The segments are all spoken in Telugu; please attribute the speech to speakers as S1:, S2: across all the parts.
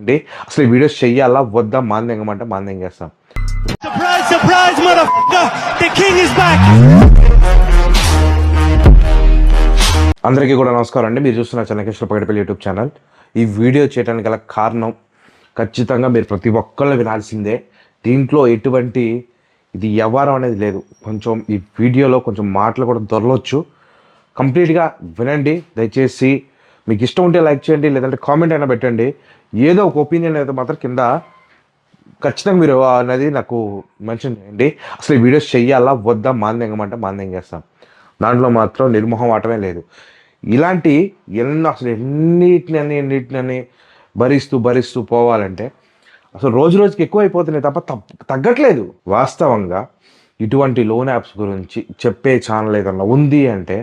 S1: అండి. అసలు ఈ వీడియోస్ చెయ్యాలా వద్దా మాందెంగమంటే మాందెంగేస్తాం.
S2: Surprise, surprise, motherfucker! The king is back!
S1: అందరికీ కూడా నమస్కారం అండి. మీరు చూస్తున్న చెన్నకేశ్వర పగటిపల్లి యూట్యూబ్ ఛానల్. ఈ వీడియో చేయడానికి గల కారణం ఖచ్చితంగా మీరు ప్రతి ఒక్కళ్ళు వినాల్సిందే. దీంట్లో ఎటువంటి ఇది వ్యవహారం అనేది లేదు. కొంచెం ఈ వీడియోలో కొంచెం మాటలు కూడా దొరలొచ్చు. కంప్లీట్గా వినండి దయచేసి. మీకు ఇష్టం ఉంటే లైక్ చేయండి, లేదంటే కామెంట్ అయినా పెట్టండి. ఏదో ఒక ఒపీనియన్ అయితే మాత్రం కింద ఖచ్చితంగా మీరు అనేది నాకు మెన్షన్ చేయండి. అసలు ఈ వీడియోస్ చెయ్యాలా వద్దా మాందెంగమంటే మాందెంగేస్తాం. దాంట్లో మాత్రం నిర్మోహమాటమే లేదు. ఇలాంటి అసలు ఎన్నిటిని భరిస్తూ పోవాలంటే అసలు రోజు రోజుకి ఎక్కువ అయిపోతున్నాయి తప్ప తగ్గట్లేదు. వాస్తవంగా ఇటువంటి లోన్ యాప్స్ గురించి చెప్పే ఛానల్ ఏదన్నా ఉంది అంటే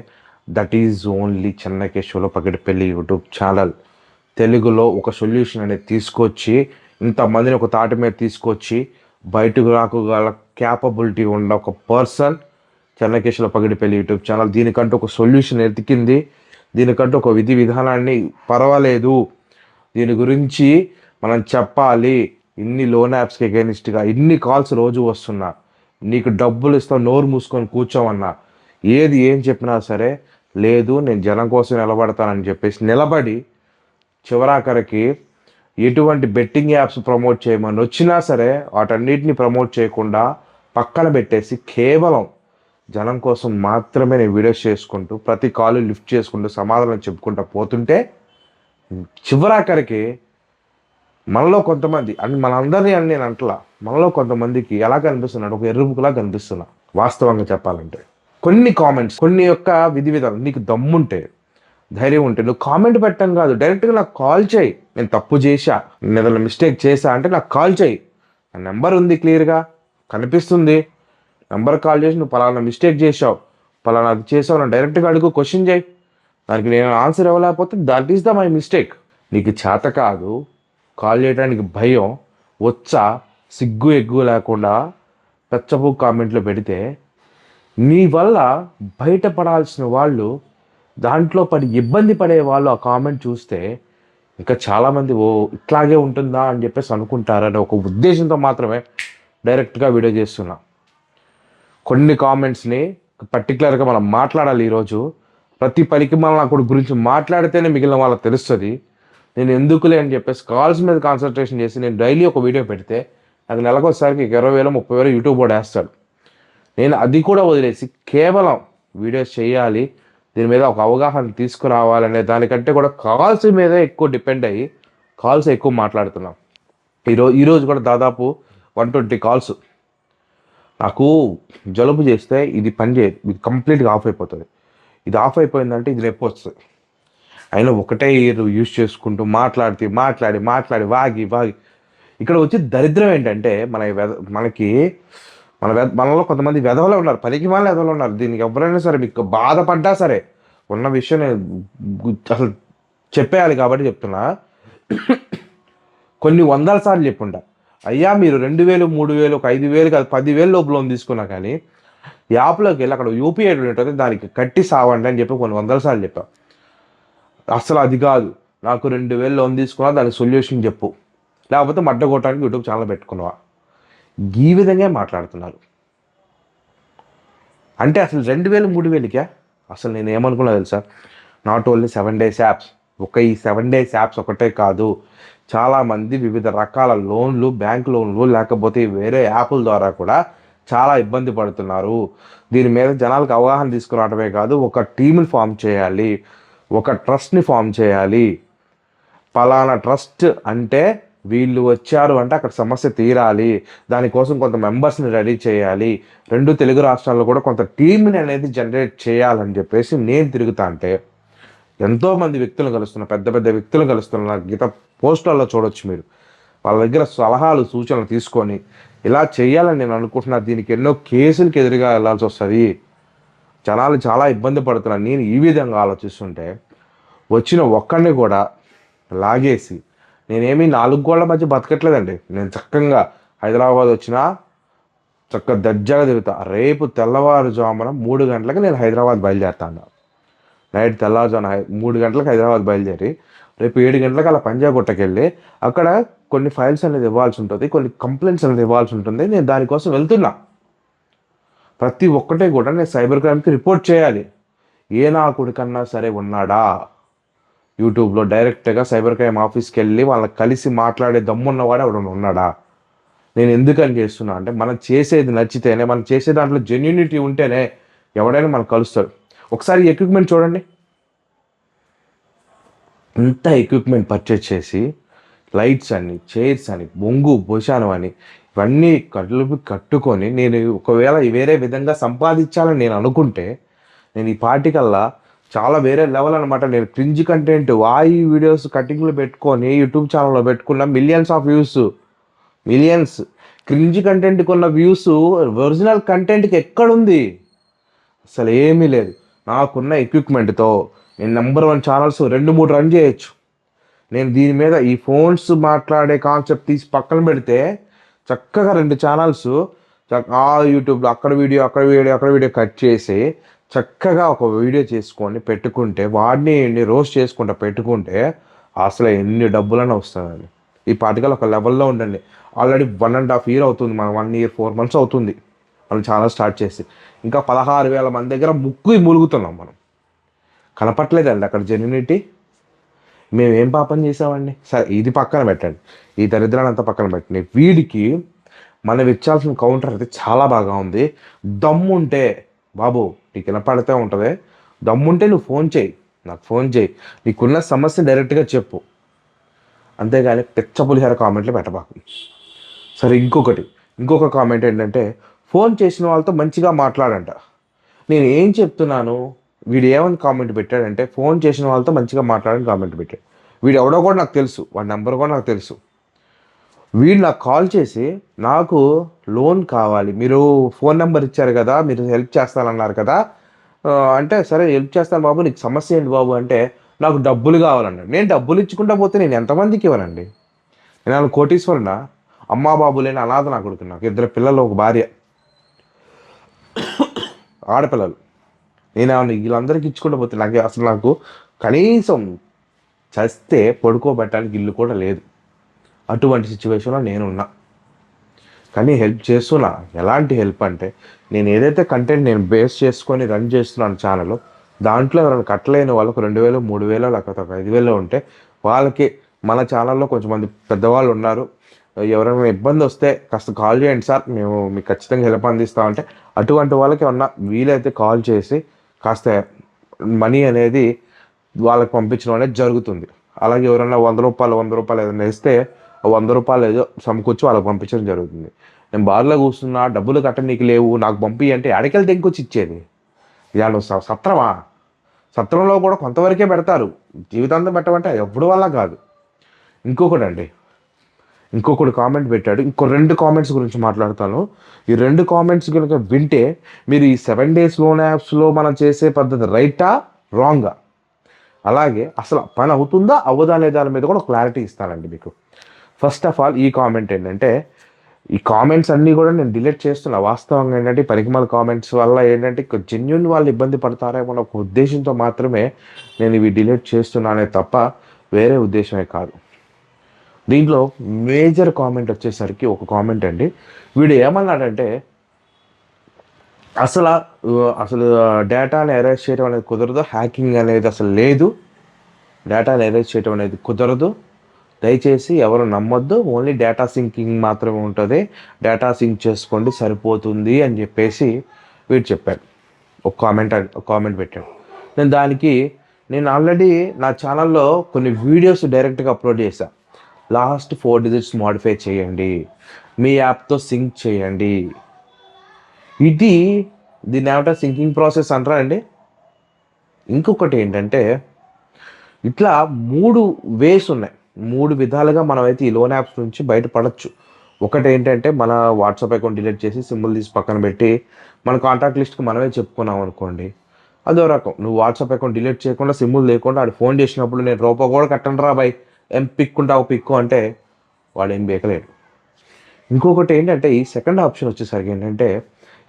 S1: దట్ ఈజ్ ఓన్లీ చెన్నకేశ్వర్లో పగటిపల్లి యూట్యూబ్ ఛానల్. తెలుగులో ఒక సొల్యూషన్ అనేది తీసుకొచ్చి ఇంతమందిని ఒక తాటి మీద తీసుకొచ్చి బయటకు రాకగల క్యాపబిలిటీ ఉన్న ఒక పర్సన్ చెన్నకేశ్వర్లో పగటిపల్లి యూట్యూబ్ ఛానల్. దీనికంటూ ఒక సొల్యూషన్ ఎతికింది, దీనికంటూ ఒక విధి విధానాన్ని పర్వాలేదు, దీని గురించి మనం చెప్పాలి. ఇన్ని లోన్ యాప్స్కి అగైనిస్ట్గా ఇన్ని కాల్స్ రోజు వస్తున్నా, నీకు డబ్బులు ఇస్తావు నోరు మూసుకొని కూర్చోమన్నా, ఏం చెప్పినా సరే లేదు నేను జనం కోసం నిలబడతానని చెప్పేసి నిలబడి చివరాఖరికి ఎటువంటి బెట్టింగ్ యాప్స్ ప్రమోట్ చేయమని వచ్చినా సరే వాటన్నిటిని ప్రమోట్ చేయకుండా పక్కన పెట్టేసి కేవలం జనం కోసం మాత్రమే నేను వీడియోస్ చేసుకుంటూ ప్రతి కాల్ లిఫ్ట్ చేసుకుంటూ సమాధానం చెప్పుకుంటూ పోతుంటే చివరాఖరికి మనలో కొంతమంది మనందరినీ అని నేను అంటలా, మనలో కొంతమందికి ఎలా కనిపిస్తున్నాడు, ఒక ఎర్రుముకులా కనిపిస్తున్నా. వాస్తవంగా చెప్పాలంటే కొన్ని కామెంట్స్, కొన్ని యొక్క విధి విధాలు, నీకు దమ్ముంటే ధైర్యం ఉంటే నువ్వు కామెంట్ పెట్టడం కాదు, డైరెక్ట్గా నాకు కాల్ చేయి. నేను తప్పు చేశా, నేను ఏదైనా మిస్టేక్ చేశా అంటే నాకు కాల్ చేయి. నా నెంబర్ ఉంది, క్లియర్గా కనిపిస్తుంది. నెంబర్ కాల్ చేసి నువ్వు పలానా మిస్టేక్ చేసావు, పలానా అది చేసావు, నా డైరెక్ట్గా అడుగు, క్వశ్చన్ చేయి. దానికి నేను ఆన్సర్ ఇవ్వలేకపోతే that is the my mistake. నీకు చేత కాదు, కాల్ చేయడానికి భయం, వచ్చా సిగ్గు ఎగ్గు లేకుండా పెచ్చపు కామెంట్లు పెడితే నీ వల్ల బయటపడాల్సిన వాళ్ళు, దాంట్లో పడి ఇబ్బంది పడే వాళ్ళు ఆ కామెంట్ చూస్తే ఇంకా చాలామంది ఇట్లాగే ఉంటుందా అని చెప్పేసి అనుకుంటారని ఒక ఉద్దేశంతో మాత్రమే డైరెక్ట్గా వీడియో చేస్తున్నా. కొన్ని కామెంట్స్ని పర్టికులర్గా మనం మాట్లాడాలి. ఈరోజు ప్రతి పనికి మన అక్కడ గురించి మాట్లాడితేనే మిగిలిన వాళ్ళకి తెలుస్తుంది. నేను ఎందుకులే అని చెప్పేసి కాల్స్ మీద కాన్సన్ట్రేషన్ చేసి నేను డైలీ ఒక వీడియో పెడితే నాకు నెలకొకసారికి 20,000 30,000 యూట్యూబ్ కూడా వేస్తాడు. నేను అది కూడా వదిలేసి కేవలం వీడియోస్ చేయాలి, దీని మీద ఒక అవగాహన తీసుకురావాలనే దానికంటే కూడా కాల్స్ మీద ఎక్కువ డిపెండ్ అయ్యి కాల్స్ ఎక్కువ మాట్లాడుతున్నాం. ఈరోజు కూడా దాదాపు 120 కాల్స్. నాకు జలుబు చేస్తే ఇది పని చేయదు, ఇది కంప్లీట్గా ఆఫ్ అయిపోతుంది. ఇది ఆఫ్ అయిపోయిందంటే ఇది నొప్పి వస్తుంది. అయినా ఒకటే ఇయర్ యూజ్ చేసుకుంటూ మాట్లాడి వాగి ఇక్కడ వచ్చి దరిద్రం ఏంటంటే మనలో కొంతమంది వెధవలు ఉన్నారు, పనికి వాళ్ళ వెధవలు ఉన్నారు. దీనికి ఎవరైనా సరే మీకు బాధపడ్డా సరే ఉన్న విషయం నేను అసలు చెప్పేయాలి కాబట్టి చెప్తున్నా. కొన్ని 100 సార్లు చెప్పుంటా, అయ్యా మీరు 2,000 3,000 ఒక 5,000 కాదు 10,000 లోపు లోన్ తీసుకున్నా కానీ యాప్లోకి వెళ్ళి అక్కడ యూపీఐ ఉంటుంది దానికి కట్టి సావండి అని చెప్పి కొన్ని 100 సార్లు చెప్పా. అసలు అది కాదు, నాకు 2,000 లోన్ తీసుకున్నా దానికి సొల్యూషన్ చెప్పు, లేకపోతే మడ్డ కొట్టడానికి యూట్యూబ్ ఛానల్ పెట్టుకున్నావా. ఈ విధంగా మాట్లాడుతున్నారు. అంటే అసలు 2,000 3,000కే అసలు నేను ఏమనుకున్నా తెలుసా, నాట్ ఓన్లీ 7 days యాప్స్, ఈ 7 days యాప్స్ ఒకటే కాదు, చాలామంది వివిధ రకాల లోన్లు, బ్యాంక్ లోన్లు లేకపోతే వేరే యాప్ల ద్వారా కూడా చాలా ఇబ్బంది పడుతున్నారు. దీని మీద జనాలకు అవగాహన తీసుకురావడమే కాదు, ఒక టీంని ఫామ్ చేయాలి, ఒక ట్రస్ట్ని ఫామ్ చేయాలి. పలానా ట్రస్ట్ అంటే వీళ్ళు వచ్చారు అంటే అక్కడ సమస్య తీరాలి, దానికోసం కొంత మెంబర్స్ని రెడీ చేయాలి, 2 తెలుగు రాష్ట్రాల్లో కూడా కొంత టీంని అనేది జనరేట్ చేయాలని చెప్పేసి నేను తిరుగుతా అంటే ఎంతోమంది వ్యక్తులను కలుస్తున్నా, పెద్ద పెద్ద వ్యక్తులను కలుస్తున్నా. గీత పోస్టుల్లో చూడొచ్చు మీరు. వాళ్ళ దగ్గర సలహాలు సూచనలు తీసుకొని ఇలా చేయాలని నేను అనుకుంటున్నా. దీనికి ఎన్నో కేసులకి ఎదురుగా వెళ్ళాల్సి వస్తుంది, జనాలు చాలా ఇబ్బంది పడుతున్నారు. నేను ఈ విధంగా ఆలోచిస్తుంటే వచ్చిన ఒక్కడిని కూడా లాగేసి నేనేమి 4 గోళ్ల మధ్య బతకట్లేదండి. నేను చక్కగా హైదరాబాద్ వచ్చినా చక్కగా దర్జాగా తిరుగుతా. రేపు తెల్లవారుజామున 3 గంటలకు నేను హైదరాబాద్ బయలుదేరుతాను. నైట్ తెల్లవారుజామున 3 గంటలకు హైదరాబాద్ బయలుదేరి రేపు 7 గంటలకు అలా పంజాగుట్టకెళ్ళి అక్కడ కొన్ని ఫైల్స్ అనేది ఇవ్వాల్సి ఉంటుంది, కొన్ని కంప్లైంట్స్ అనేది ఇవ్వాల్సి ఉంటుంది. నేను దానికోసం వెళ్తున్నా. ప్రతి ఒక్కటే కూడా నేను సైబర్ క్రైమ్కి రిపోర్ట్ చేయాలి. ఏ నా కొడుకన్నా సరే ఉన్నాడా యూట్యూబ్లో డైరెక్ట్గా సైబర్ క్రైమ్ ఆఫీస్కి వెళ్ళి వాళ్ళకి కలిసి మాట్లాడే దమ్మున్నవాడు ఎవడన్నా ఉన్నాడా? నేను ఎందుకని చేస్తున్నా అంటే మనం చేసేది నచ్చితేనే, మనం చేసే దాంట్లో జెన్యూనిటీ ఉంటేనే ఎవడైనా మనకు కలుస్తాడు. ఒకసారి ఎక్విప్మెంట్ చూడండి, ఇంత ఎక్విప్మెంట్ పర్చేజ్ చేసి లైట్స్ అని, చైర్స్ అని, బొంగు భోషానం అని ఇవన్నీ కట్టుకొని నేను ఒకవేళ వేరే విధంగా సంపాదించాలని నేను అనుకుంటే నేను ఈ పార్టీకల్లా చాలా వేరే లెవెల్ అనమాట. నేను క్రింజ్ కంటెంట్ వాయి వీడియోస్ కటింగ్లు పెట్టుకొని యూట్యూబ్ ఛానల్లో పెట్టుకున్న millions of views, millions. Cringe కంటెంట్కి ఉన్న వ్యూస్ ఒరిజినల్ కంటెంట్కి ఎక్కడుంది? అసలు ఏమీ లేదు. నాకున్న ఎక్విప్మెంట్తో నేను నెంబర్ 1 ఛానల్స్ 2-3 రన్ చేయొచ్చు. నేను దీని మీద ఈ ఫోన్స్ మాట్లాడే కాన్సెప్ట్ తీసి పక్కన పెడితే చక్కగా 2 ఛానల్స్ ఆ యూట్యూబ్లో అక్కడ వీడియో కట్ చేసి చక్కగా ఒక వీడియో చేసుకొని పెట్టుకుంటే వాడిని రోస్ట్ చేసుకుంటా పెట్టుకుంటే అసలు ఎన్ని డబ్బులన్నా వస్తుందండి. ఈ పాటికల్ ఒక లెవెల్లో ఉండండి. ఆల్రెడీ 1.5 year అవుతుంది, మనం 1 year 4 months అవుతుంది మనం ఛానల్ స్టార్ట్ చేసి. ఇంకా 16,000 మంది దగ్గర ములుగుతున్నాం మనం. కనపట్లేదండి అక్కడ జెన్యూనిటీ. మేము ఏం పాపం చేసామండి? సరే ఇది పక్కన పెట్టండి, ఈ దరిద్రాన్ని అంతా పక్కన పెట్టండి. వీడికి మనం ఇచ్చాల్సిన కౌంటర్ అయితే చాలా బాగా ఉంది. దమ్ముంటే బాబు నీకు వినపడితే ఉంటుంది, దమ్ముంటే నువ్వు ఫోన్ చేయి, నాకు ఫోన్ చేయి, నీకున్న సమస్య డైరెక్ట్గా చెప్పు, అంతేగాని పెచ్చ పులిహార కామెంట్లు పెట్టబాకు. సరే ఇంకొక కామెంట్ ఏంటంటే ఫోన్ చేసిన వాళ్ళతో మంచిగా మాట్లాడంట. నేను ఏం చెప్తున్నాను, వీడు ఏమని కామెంట్ పెట్టాడంటే ఫోన్ చేసిన వాళ్ళతో మంచిగా మాట్లాడని కామెంట్ పెట్టాడు. వీడు ఎవడో కూడా నాకు తెలుసు, వాడి నెంబర్ కూడా నాకు తెలుసు. వీడు నాకు కాల్ చేసి నాకు లోన్ కావాలి, మీరు ఫోన్ నెంబర్ ఇచ్చారు కదా, మీరు హెల్ప్ చేస్తానన్నారు కదా అంటే సరే హెల్ప్ చేస్తాను బాబు, నీకు సమస్య ఏంటి బాబు అంటే నాకు డబ్బులు కావాలన్నాడు. నేను డబ్బులు ఇచ్చుకుంటా పోతే నేను ఎంతమందికి ఇవ్వనండి? నేను కోటీశ్వరుడా? అమ్మా బాబు లేని అనాథ నా కొడుకు. నాకు 2 పిల్లలు, ఒక భార్య, ఆడపిల్లలు. నేను వీళ్ళందరికీ ఇచ్చుకుంటూ పోతే నాకు కనీసం చస్తే పడుకోబెట్టడానికి ఇల్లు కూడా లేదు. అటువంటి సిచ్యువేషన్లో నేనున్నా, కానీ హెల్ప్ చేస్తున్నా. ఎలాంటి హెల్ప్ అంటే నేను ఏదైతే కంటెంట్ నేను బేస్ చేసుకొని రన్ చేస్తున్నాను ఛానల్, దాంట్లో ఎవరైనా కట్టలేని వాళ్ళకు 2,000, 3,000 లేకపోతే 5,000 ఉంటే వాళ్ళకి మన ఛానల్లో కొంచెం మంది పెద్దవాళ్ళు ఉన్నారు, ఎవరైనా ఇబ్బంది వస్తే కాస్త కాల్ చేయండి సార్, మేము మీకు ఖచ్చితంగా హెల్ప్ అందిస్తామంటే అటువంటి వాళ్ళకి ఏమన్నా వీలైతే కాల్ చేసి కాస్త మనీ అనేది వాళ్ళకి పంపించడం అనేది జరుగుతుంది. అలాగే ఎవరైనా 100 రూపాయలు ఏదైనా ఇస్తే 100 రూపాయలు ఏదో సమకూర్చి వాళ్ళకి పంపించడం జరుగుతుంది. నేను బార్లో కూర్చున్నా, డబ్బులు కట్టనీకి లేవు, నాకు పంపి అంటే అడికెళ్ళి తెంకొచ్చి ఇచ్చేది. ఇవాళ సత్రమా? సత్రంలో కూడా కొంతవరకే పెడతారు, జీవితాంతం పెట్టమంటే ఎప్పుడు వల్ల కాదు. ఇంకొకటి కామెంట్ పెట్టాడు. ఇంకో 2 కామెంట్స్ గురించి మాట్లాడతాను. ఈ 2 కామెంట్స్ కనుక వింటే మీరు ఈ 7 days లోన్ యాప్స్లో మనం చేసే పద్ధతి రైటా రాంగా, అలాగే అసలు పని అవుతుందా అవ్వదా అనే దాని మీద కూడా క్లారిటీ ఇస్తానండి మీకు. ఫస్ట్ ఆఫ్ ఆల్ ఈ కామెంట్ ఏంటంటే, ఈ కామెంట్స్ అన్నీ కూడా నేను డిలీట్ చేస్తున్నా. వాస్తవంగా ఏంటంటే పరికమాల కామెంట్స్ వల్ల ఏంటంటే జెన్యున్ వాళ్ళు ఇబ్బంది పడతారేమో ఒక ఉద్దేశంతో మాత్రమే నేను ఇవి డిలీట్ చేస్తున్నానే తప్ప వేరే ఉద్దేశమే కాదు. దీంట్లో మేజర్ కామెంట్ వచ్చేసరికి ఒక కామెంట్ అండి. వీడు ఏమన్నాడంటే అసలు డేటాని ఎరేజ్ చేయడం అనేది కుదరదు, హ్యాకింగ్ అనేది అసలు లేదు, డేటాని ఎరేజ్ చేయడం అనేది కుదరదు, దయచేసి ఎవరు నమ్మొద్దు, ఓన్లీ డేటా సింకింగ్ మాత్రమే ఉంటుంది, డేటా సింక్ చేసుకోండి సరిపోతుంది అని చెప్పేసి వీడు చెప్పాడు. ఒక కామెంట్ పెట్టాడు. నేను ఆల్రెడీ నా ఛానల్లో కొన్ని వీడియోస్ డైరెక్ట్గా అప్లోడ్ చేశాను. లాస్ట్ 4 digits మోడిఫై చేయండి, మీ యాప్తో సింక్ చేయండి. దీన్ని ఏమంటారు, సింకింగ్ ప్రాసెస్ అంటారండి. ఇంకొకటి ఏంటంటే ఇట్లా 3 ways ఉన్నాయి, 3 విధాలుగా మనమైతే ఈ లోన్ యాప్స్ నుంచి బయటపడచ్చు. ఒకటి ఏంటంటే మన వాట్సాప్ అకౌంట్ డిలీట్ చేసి సింబల్ తీసి పక్కన పెట్టి మన కాంటాక్ట్ లిస్ట్కి మనమే చెప్పుకున్నాం అనుకోండి, అదో రకం. నువ్వు వాట్సాప్ అకౌంట్ డిలీట్ చేయకుండా సింబల్ లేకుండా ఆడు ఫోన్ చేసినప్పుడు నేను రూపాయి కూడా కట్టండి రా బాయ్, ఏం పిక్కు అంటే వాడు ఏం బేకలేడు. ఇంకొకటి ఏంటంటే ఈ సెకండ్ ఆప్షన్ వచ్చేసరికి ఏంటంటే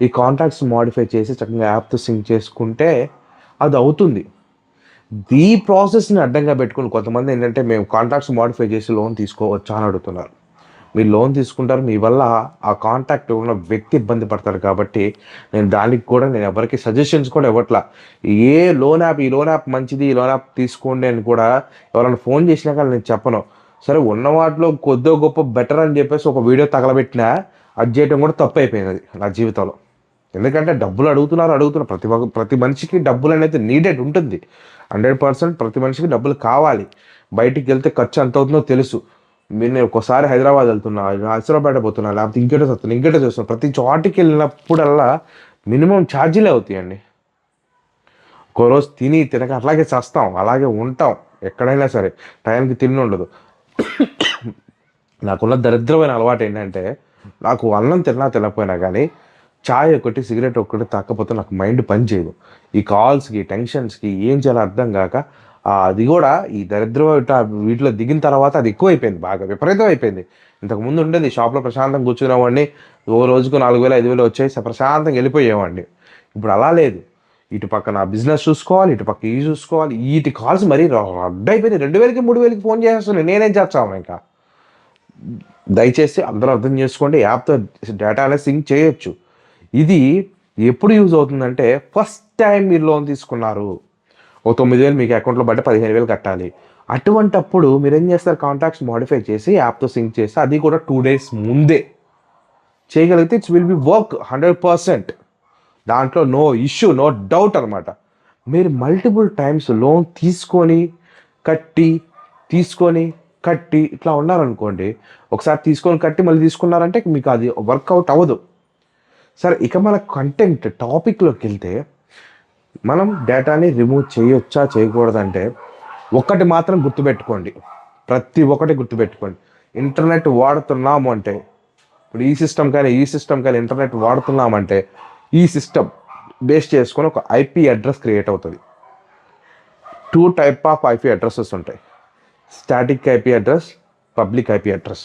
S1: ఈ కాంటాక్ట్స్ మోడిఫై చేసి చక్కగా యాప్తో సింక్ చేసుకుంటే అది అవుతుంది. ఈ ప్రాసెస్ని అడ్డంగా పెట్టుకుని కొంతమంది ఏంటంటే మేము కాంటాక్ట్స్ మోడిఫై చేసి లోన్ తీసుకోవచ్చా అని అడుగుతున్నారు. మీరు లోన్ తీసుకుంటారు, మీ వల్ల ఆ కాంటాక్ట్ ఉన్న వ్యక్తి ఇబ్బంది పడతారు. కాబట్టి నేను దానికి కూడా నేను ఎవరికి సజెషన్స్ కూడా ఇవ్వట్లా. ఏ లోన్ యాప్, ఈ లోన్ యాప్ మంచిది, ఈ లోన్ యాప్ తీసుకోండి అని కూడా ఎవరైనా ఫోన్ చేసినా కానీ నేను చెప్పను. సరే ఉన్న వాటిలో కొద్దో గొప్ప బెటర్ అని చెప్పేసి ఒక వీడియో తగలబెట్టినా అది చేయడం కూడా తప్పు అయిపోయింది అది నా జీవితంలో. ఎందుకంటే డబ్బులు అడుగుతున్నారు. ప్రతి మనిషికి డబ్బులు అనేది నీడెడ్ ఉంటుంది. 100% ప్రతి మనిషికి డబ్బులు కావాలి. బయటికి వెళ్తే ఖర్చు ఎంత అవుతుందో తెలుసు. నేను ఒకసారి హైదరాబాద్ వెళ్తున్నా, హైదరాబాద్ పోతున్నా, లేకపోతే ఇంకేటో చేస్తున్నా, ప్రతి చోటికి వెళ్ళినప్పుడల్లా మినిమం ఛార్జీలే అవుతాయండి. ఒక రోజు తినక అట్లాగే చేస్తాం, అలాగే ఉంటాం. ఎక్కడైనా సరే టైంకి తిండి ఉండదు. నాకున్న దరిద్రమైన అలవాటు ఏంటంటే, నాకు అన్నం తినకపోయినా కానీ చాయ్ ఒకటి, సిగరెట్ ఒకటి తాకపోతే నాకు మైండ్ పని చేయదు. ఈ కాల్స్కి, టెన్షన్స్కి ఏం చేయాలో అర్థం కాక అది కూడా ఈ దరిద్రం వీటిలో దిగిన తర్వాత అది ఎక్కువైపోయింది, బాగా విపరీతం అయిపోయింది. ఇంతకుముందు ఉండేది షాప్లో ప్రశాంతంగా కూర్చునేవాడిని, ఓ రోజుకు 4,000 5,000 వచ్చేసి ప్రశాంతంగా వెళ్ళిపోయేవాడిని. ఇప్పుడు అలా లేదు. ఇటు పక్క నా బిజినెస్ చూసుకోవాలి, ఇటు పక్క ఇవి చూసుకోవాలి. వీటి కాల్స్ మరీ అడ్డైపోయింది. 2,000కి 3,000కి ఫోన్ చేసేస్తున్నాను. నేనేం చేస్తాను ఇంకా. దయచేసి అందరూ అర్థం చేసుకోండి, యాప్తో డేటా అనేది సింక్ చేయొచ్చు. ఇది ఎప్పుడు యూజ్ అవుతుందంటే, ఫస్ట్ టైం మీరు లోన్ తీసుకున్నారు, ఓ 9,000 మీకు అకౌంట్లో పడితే 15,000 కట్టాలి. అటువంటప్పుడు మీరు ఏం చేస్తారు, కాంటాక్ట్స్ మోడిఫై చేసి యాప్తో సింక్ చేసి, అది కూడా 2 days ముందే చేయగలిగితే ఇట్స్ విల్ బి వర్క్ 100%. దాంట్లో నో ఇష్యూ, నో డౌట్ అనమాట. మీరు మల్టిపుల్ టైమ్స్ లోన్ తీసుకొని కట్టి ఇట్లా ఉన్నారనుకోండి, ఒకసారి తీసుకొని కట్టి మళ్ళీ తీసుకున్నారంటే మీకు అది వర్కౌట్ అవ్వదు. సరే, ఇక మన కంటెంట్ టాపిక్లోకి వెళ్తే, మనం డేటాని రిమూవ్ చేయొచ్చా చేయకూడదంటే ఒక్కటి మాత్రం గుర్తుపెట్టుకోండి, ప్రతి ఒక్కటి గుర్తుపెట్టుకోండి. ఇంటర్నెట్ వాడుతున్నాము అంటే, ఇప్పుడు ఈ సిస్టమ్ కానీ ఇంటర్నెట్ వాడుతున్నామంటే ఈ సిస్టమ్ బేస్ చేసుకొని ఒక ఐపీ అడ్రస్ క్రియేట్ అవుతుంది. 2 types ఆఫ్ ఐపీ అడ్రసెస్ ఉంటాయి. Static IP address, public IP address.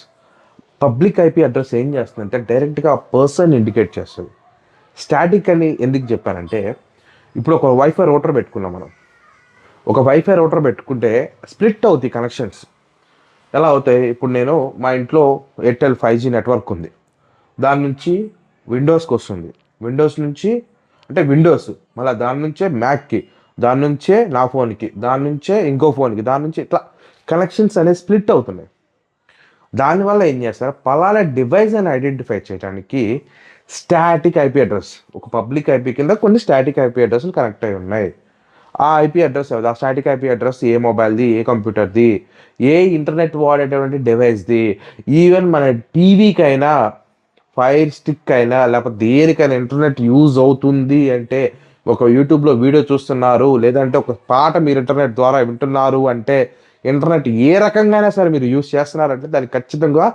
S1: Public IP address ఏం చేస్తుందంటే డైరెక్ట్గా ఆ పర్సన్ ఇండికేట్ చేస్తుంది. స్టాటిక్ అని ఎందుకు చెప్పానంటే, ఇప్పుడు ఒక వైఫై రౌటర్ పెట్టుకున్నాం మనం. ఒక వైఫై రౌటర్ పెట్టుకుంటే స్ప్లిట్ అవుతాయి కనెక్షన్స్. ఎలా అవుతాయి, ఇప్పుడు నేను మా ఇంట్లో ఎయిర్టెల్ 5G నెట్వర్క్ ఉంది, దాని నుంచి విండోస్కి వస్తుంది, విండోస్ నుంచి అంటే విండోస్, మళ్ళీ దాని నుంచే మ్యాక్కి, దాని నుంచే నా ఫోన్కి, దాని నుంచే ఇంకో ఫోన్కి, దాని నుంచి ఇట్లా కనెక్షన్స్ అనేవి స్ప్లిట్ అవుతున్నాయి. దానివల్ల ఏం చేస్తారు, పలానా డివైస్ అని ఐడెంటిఫై చేయడానికి స్టాటిక్ ఐపీ అడ్రస్, ఒక పబ్లిక్ ఐపీ కింద కొన్ని స్టాటిక్ ఐపీ అడ్రస్లు కనెక్ట్ అయి ఉన్నాయి. ఆ ఐపీ అడ్రస్, ఆ స్టాటిక్ ఐపీ అడ్రస్ ఏ మొబైల్ది, ఏ కంప్యూటర్ది, ఏ ఇంటర్నెట్ వాడేటువంటి డివైస్ది, ఈవెన్ మన టీవీకైనా, ఫైర్ స్టిక్ అయినా, లేకపోతే దేనికైనా ఇంటర్నెట్ యూజ్ అవుతుంది అంటే, ఒక యూట్యూబ్లో వీడియో చూస్తున్నారు, లేదంటే ఒక పాట మీరు ఇంటర్నెట్ ద్వారా వింటున్నారు అంటే, ఇంటర్నెట్ ఏ రకంగా సరే మీరు యూజ్ చేస్తున్నారంటే దానికి ఖచ్చితంగా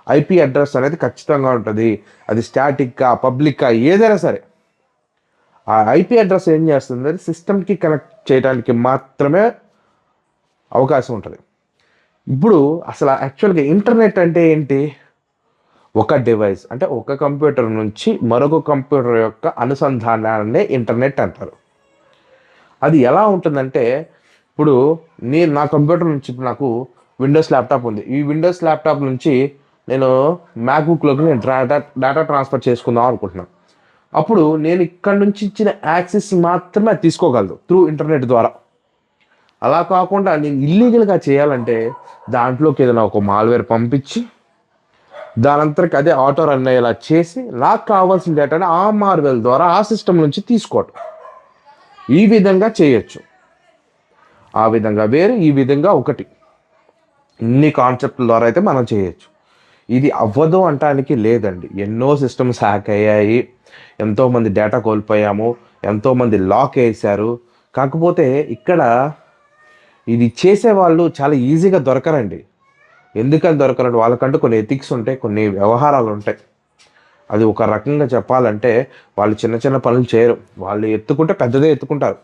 S1: ఐపీ అడ్రస్ అనేది ఖచ్చితంగా ఉంటుంది. అది స్టాటిక్గా, పబ్లిక్గా, ఏదైనా సరే ఆ ఐపీ అడ్రస్ ఏం చేస్తుంది, సిస్టమ్కి కనెక్ట్ చేయడానికి మాత్రమే అవకాశం ఉంటుంది. ఇప్పుడు అసలు యాక్చువల్గా ఇంటర్నెట్ అంటే ఏంటి, ఒక డివైస్ అంటే ఒక కంప్యూటర్ నుంచి మరొక కంప్యూటర్ యొక్క అనుసంధానాన్నే ఇంటర్నెట్ అంటారు. అది ఎలా ఉంటుందంటే, ఇప్పుడు నా కంప్యూటర్ నుంచి నాకు విండోస్ ల్యాప్టాప్ ఉంది, ఈ విండోస్ ల్యాప్టాప్ నుంచి నేను మ్యాక్బుక్లోకి నేను డేటా ట్రాన్స్ఫర్ చేసుకుందాం అనుకుంటున్నాను. అప్పుడు నేను ఇక్కడ నుంచి ఇచ్చిన యాక్సెస్ మాత్రమే అది తీసుకోగలదు త్రూ ఇంటర్నెట్ ద్వారా. అలా కాకుండా నేను ఇల్లీగల్గా చేయాలంటే దాంట్లోకి ఏదైనా ఒక మాల్వేర్ పంపించి దానంతరికి అదే ఆటో రన్ అయ్యేలా చేసి నాకు కావాల్సిన డేటాని ఆ మార్వెల్ ద్వారా ఆ సిస్టమ్ నుంచి తీసుకోవటం. ఈ విధంగా చేయొచ్చు. ఆ విధంగా వేరు, ఈ విధంగా ఒకటి. ఇన్ని కాన్సెప్ట్ల ద్వారా అయితే మనం చేయొచ్చు. ఇది అవ్వదు అంటానికి లేదండి. ఎన్నో సిస్టమ్స్ హ్యాక్ అయ్యాయి, ఎంతోమంది డేటా కోల్పోయాము, ఎంతోమంది లాక్ వేసారు. కాకపోతే ఇక్కడ ఇది చేసేవాళ్ళు చాలా ఈజీగా దొరకరండి. ఎందుకని దొరకరండి, వాళ్ళకంటూ కొన్ని ఎథిక్స్ ఉంటాయి, కొన్ని వ్యవహారాలు ఉంటాయి. అది ఒక రకంగా చెప్పాలంటే వాళ్ళు చిన్న చిన్న పనులు చేయరు, వాళ్ళు ఎత్తుకుంటే పెద్దదే ఎత్తుకుంటారు.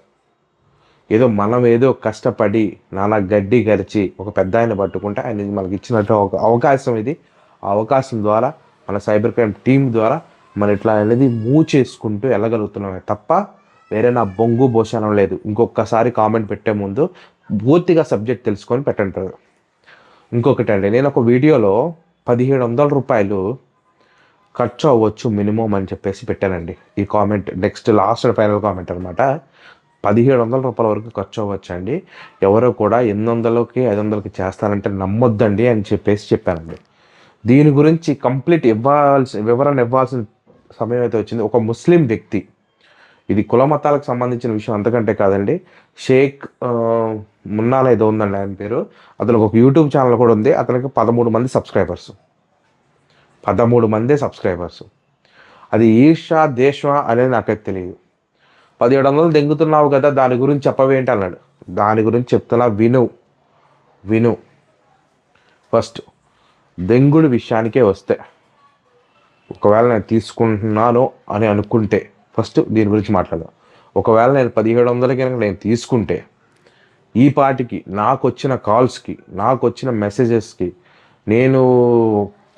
S1: మనం ఏదో కష్టపడి నానా గడ్డి గరిచి ఒక పెద్ద ఆయన పట్టుకుంటే ఆయన మనకి ఇచ్చినట్టు ఒక అవకాశం ఇది. ఆ అవకాశం ద్వారా మన సైబర్ క్రైమ్ టీం ద్వారా మనం ఇట్లా అనేది మూవ్ చేసుకుంటూ వెళ్ళగలుగుతున్నామే తప్ప వేరే నా బొంగు భోషణం లేదు. ఇంకొకసారి కామెంట్ పెట్టే ముందు పూర్తిగా సబ్జెక్ట్ తెలుసుకొని పెట్టంటారు. ఇంకొకటి అండి, నేను ఒక వీడియోలో 1700 రూపాయలు ఖర్చు అవ్వచ్చు మినిమం అని చెప్పేసి పెట్టానండి. ఈ comment next last final comment అనమాట. 1700 రూపాయల వరకు ఖర్చు అవ్వచ్చు అండి, ఎవరో కూడా 800కి 500కి చేస్తానంటే నమ్మొద్దండి అని చెప్పేసి చెప్పానండి. దీని గురించి కంప్లీట్ వివరణ ఇవ్వాల్సిన సమయం అయితే వచ్చింది. ఒక ముస్లిం వ్యక్తి, ఇది కుల మతాలకు సంబంధించిన విషయం అంతకంటే కాదండి, షేక్ మున్నాల ఏదో ఉందండి ఆయన పేరు. అతనికి ఒక యూట్యూబ్ ఛానల్ కూడా ఉంది. అతనికి 13 మంది సబ్స్క్రైబర్స్. 13 మందే సబ్స్క్రైబర్స్. అది ఈర్షా దేశమా అనేది నాకైతే తెలియదు. 1700 దెంగుతున్నావు కదా, దాని గురించి చెప్పవేంటి అన్నాడు. దాని గురించి చెప్తున్నా, విను. ఫస్ట్ దెంగుడు విషయానికే వస్తే, ఒకవేళ నేను తీసుకుంటున్నాను అని అనుకుంటే ఫస్ట్ దీని గురించి మాట్లాడదాం. ఒకవేళ నేను 1700 కనుక నేను తీసుకుంటే, ఈ పాటికి నాకు వచ్చిన కాల్స్కి, నాకు వచ్చిన మెసేజెస్కి, నేను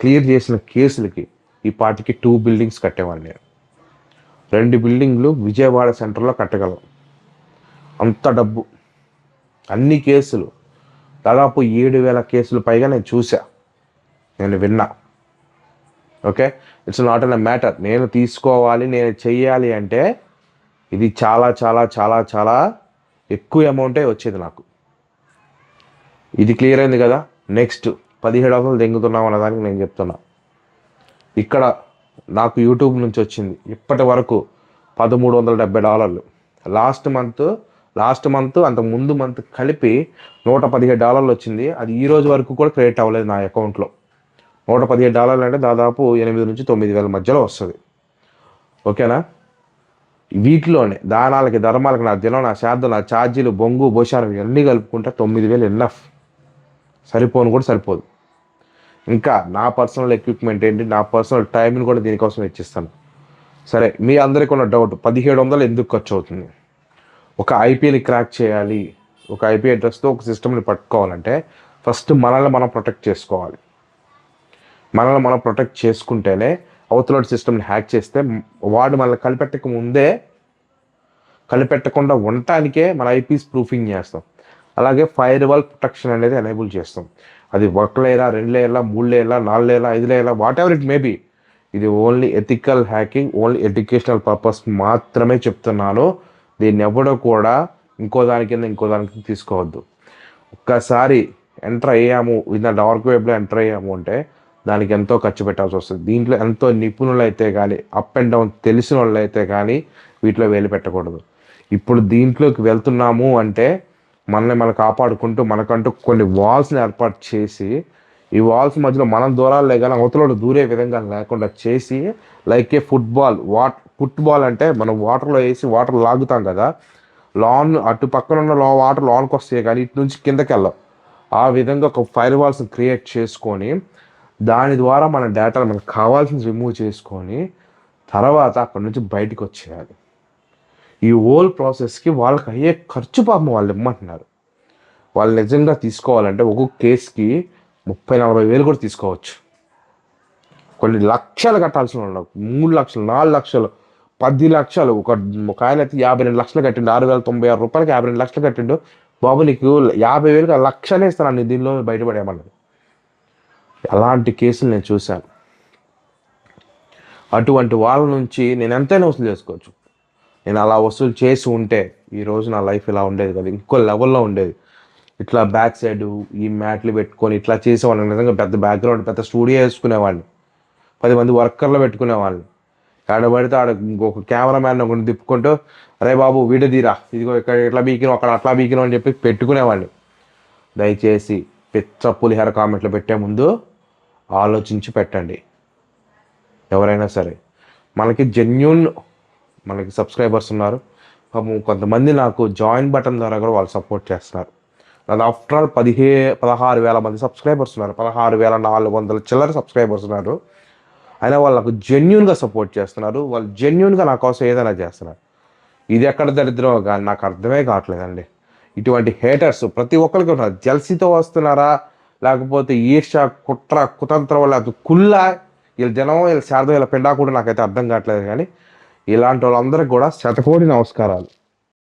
S1: క్లియర్ చేసిన కేసులకి ఈ పాటికి 2 బిల్డింగ్స్ కట్టేవాడిని. నేను 2 బిల్డింగ్లు విజయవాడ సెంటర్లో కట్టగలం. అంత డబ్బు, అన్ని కేసులు, దాదాపు 7,000 కేసులు పైగా నేను చూసా, నేను విన్నా. Okay, it's not an matter. నేను తీసుకోవాలి, నేను చెయ్యాలి అంటే ఇది చాలా చాలా చాలా చాలా ఎక్కువ అమౌంటే వచ్చేది నాకు. ఇది క్లియర్ అయింది కదా. నెక్స్ట్ 1700 దెంగుతున్నాం అన్నదానికి నేను చెప్తున్నా, ఇక్కడ నాకు యూట్యూబ్ నుంచి వచ్చింది ఇప్పటి వరకు $1,370. లాస్ట్ మంత్ అంత ముందు మంత్ కలిపి $117 వచ్చింది. అది ఈ రోజు వరకు కూడా క్రెడిట్ అవ్వలేదు నా అకౌంట్లో. $117 అంటే దాదాపు 8,000 నుంచి 9,000 మధ్యలో వస్తుంది. ఓకేనా. వీటిలోనే దానాలకి ధర్మాలకి నా దినం, నా శ్రాద్ధం, నా ఛార్జీలు, బొంగు భోషాలు ఇవన్నీ కలుపుకుంటే 9,000 ఎన్నఫ్. సరిపోను కూడా సరిపోదు. ఇంకా నా పర్సనల్ ఎక్విప్మెంట్ ఏంటి, నా పర్సనల్ టైంని కూడా దీనికోసం ఇచ్చిస్తాను. సరే, మీ అందరికీ ఉన్న డౌట్ 1700 ఎందుకు ఖర్చు అవుతుంది? ఒక ఐపీని క్రాక్ చేయాలి, ఒక ఐపీ అడ్రస్తో ఒక సిస్టమ్ని పట్టుకోవాలంటే ఫస్ట్ మనల్ని మనం ప్రొటెక్ట్ చేసుకోవాలి. మనల్ని మనం ప్రొటెక్ట్ చేసుకుంటేనే అవతల సిస్టమ్ని హ్యాక్ చేస్తే వాడు మనల్ని కనిపెట్టకుండా ఉండటానికే మన ఐపీస్ ప్రూఫింగ్ చేస్తాం. అలాగే ఫైర్ వాల్ ప్రొటెక్షన్ అనేది ఎనేబుల్ చేస్తాం. అది 1 లేయరా, 2 లేయర్లా, 3 లేయర్లా, 4 లేయర్లా, 5 లేయర్లా, వాట్ ఎవర్ ఇట్ మేబీ. ఇది only ethical hacking, only educational purpose మాత్రమే చెప్తున్నాను. దీన్ని ఎవడో కూడా ఇంకో దానికి తీసుకోవద్దు. ఒక్కసారి ఎంటర్ అయ్యాము, ఇది డార్క్ వెబ్లో ఎంటర్ అయ్యాము అంటే దానికి ఎంతో ఖర్చు పెట్టాల్సి వస్తుంది. దీంట్లో ఎంతో నిపుణులు అయితే కానీ, అప్ అండ్ డౌన్ తెలిసిన వాళ్ళు అయితే కానీ వీటిలో వేలు పెట్టకూడదు. ఇప్పుడు దీంట్లోకి వెళ్తున్నాము అంటే మనం కాపాడుకుంటూ మనకంటూ కొన్ని వాల్స్ని ఏర్పాటు చేసి, ఈ వాల్స్ మధ్యలో మనం దూరాలు లేగానే అవతల దూరే విధంగా లేకుండా చేసి, లైక్ ఏ ఫుట్బాల్ అంటే మనం వాటర్లో వేసి వాటర్ లాగుతాం కదా, లాన్ అటు పక్కన ఉన్న వాటర్ లాన్కి వస్తాయి కానీ ఇటు నుంచి కిందకి వెళ్ళాం. ఆ విధంగా ఒక ఫైర్ వాల్స్ని క్రియేట్ చేసుకొని దాని ద్వారా మన డేటాను మనకు కావాల్సింది రిమూవ్ చేసుకొని తర్వాత అక్కడి నుంచి బయటకు వచ్చేయాలి. ఈ హోల్ ప్రాసెస్కి వాళ్ళకి అయ్యే ఖర్చు పాపం వాళ్ళు ఇమ్మంటున్నారు. వాళ్ళు నిజంగా తీసుకోవాలంటే ఒక్కొక్క కేసుకి 30-40 వేలు కూడా తీసుకోవచ్చు. కొన్ని లక్షలు కట్టాల్సిన వాళ్ళు, 3 లక్షలు, 4 లక్షలు, 10 లక్షలు. ఒక ఆయన అయితే 52 లక్షలు కట్టిండు, 6,096 రూపాయలకి 52 లక్షలు కట్టిండు. బాబు నీకు 50,000 లక్షలే ఇస్తాను దీనిలో బయటపడేయమన్నది. అలాంటి కేసులు నేను చూశాను. అటువంటి వాళ్ళ నుంచి నేను ఎంతైనా వసూలు చేసుకోవచ్చు. నేను అలా వసూలు చేసి ఉంటే ఈరోజు నా లైఫ్ ఇలా ఉండేది కదా, ఇంకో లెవెల్లో ఉండేది. ఇట్లా బ్యాక్ సైడ్ ఈ మ్యాట్లు పెట్టుకొని ఇట్లా చేసేవాళ్ళని, నిజంగా పెద్ద బ్యాక్గ్రౌండ్, పెద్ద స్టూడియో వేసుకునేవాడిని, 10 మంది వర్కర్లు పెట్టుకునేవాళ్ళని. ఆడబడితే ఇంకొక కెమెరామ్యాన్ ఒకటి తిప్పుకుంటూ, అరే బాబు వీడియో తీరా, ఇదిగో ఇక్కడ ఇట్లా బీకినాం, అక్కడ అట్లా బీకినాం అని చెప్పి పెట్టుకునేవాడిని. దయచేసి పిచ్చ పులిహార కామెంట్లు పెట్టే ముందు ఆలోచించి పెట్టండి. ఎవరైనా సరే మనకి సబ్స్క్రైబర్స్ ఉన్నారు. కొంతమంది నాకు జాయిన్ బటన్ ద్వారా కూడా వాళ్ళు సపోర్ట్ చేస్తున్నారు. నాకు ఆఫ్టర్ ఆల్ 16,000 మంది సబ్స్క్రైబర్స్ ఉన్నారు, 16,400 చిల్లర సబ్స్క్రైబర్స్ ఉన్నారు. అయినా వాళ్ళు నాకు జెన్యున్గా సపోర్ట్ చేస్తున్నారు. వాళ్ళు జెన్యున్గా నా కోసం ఏదైనా చేస్తున్నారు. ఇది ఎక్కడ దరిద్రం కానీ నాకు అర్థమే కావట్లేదండి. ఇటువంటి హేటర్స్ ప్రతి ఒక్కరికి ఉన్నారు. జల్సీతో వస్తున్నారా, లేకపోతే ఈర్ష, కుట్ర, కుతంత్రం వల్ల అది వీళ్ళ జనం, వీళ్ళ శారదం, వీళ్ళ పిండా కూడా నాకైతే అర్థం కావట్లేదు. కానీ ఇలాంటి వాళ్ళందరికీ కూడా శతకోటి నమస్కారాలు.